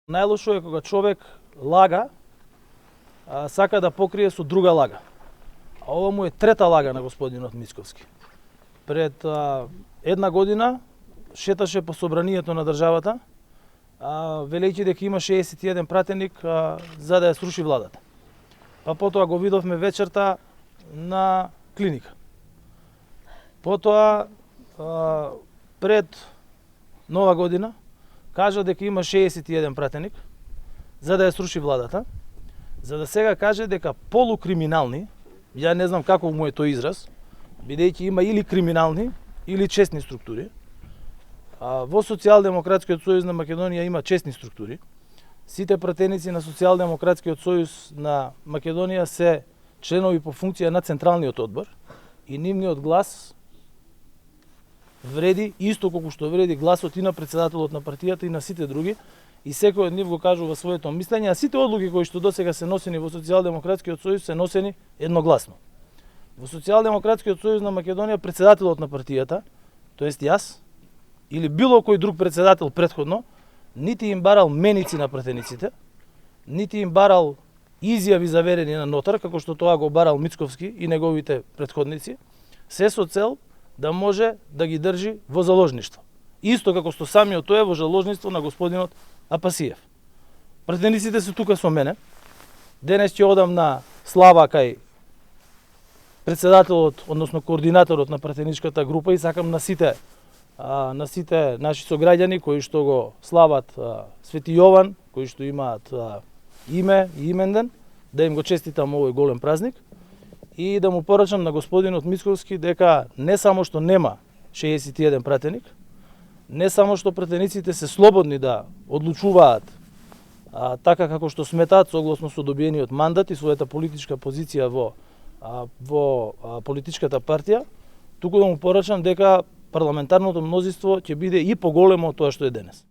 Најлошо е кога човек лага, сака да покрие со друга лага. А ова му е трета лага на господинот Мицковски. Пред една година шеташе по собранието на државата, велејќи дека има 61 пратеник за да ја сруши владата. Па потоа го видовме вечерта на клиника. Потоа пред Нова година кажа дека има 61 пратеник за да ја сруши владата, за да сега каже дека полукриминални, ја не знам како му е тој израз, бидејќи има или криминални или честни структури. Во Социјалдемократскиот сојуз на Македонија има честни структури. Сите пратеници на Социјалдемократскиот сојуз на Македонија се членови по функција на Централниот одбор и нивниот глас вреди исто колку што вреди гласот и на председателот на партијата и на сите други, и секој од нив го кажува своето мислење, а сите одлуки кои што досега се носени во Социјалдемократскиот сојуз се носени едногласно. Во Социјалдемократскиот сојуз на Македонија председателот на партијата, тоест јас, или било кој друг председател претходно, нити им барал меници на пратениците, нити им барал изјави заверени на нотар, како што тоа го барал Мицковски и неговите претходници, се со цел да може да ги држи во заложништво. Исто како што самиот тој е во заложништво на господинот Апасиев. Пратениците се тука со мене. Денес ќе одам на слава кај председателот, односно координаторот на пратеничката група, и сакам на сите наши сограѓани кои што го слават Свети Јован, кои што имаат име и именден, да им го честитам овој голем празник и да му порачам на господинот Мицковски дека не само што нема 61 пратеник, не само што пратениците се слободни да одлучуваат така како што сметаат согласно со добиениот мандат и својата политичка позиција во политичката партија, туку да му порачам дека парламентарното мнозинство ќе биде и поголемо од тоа што е денес.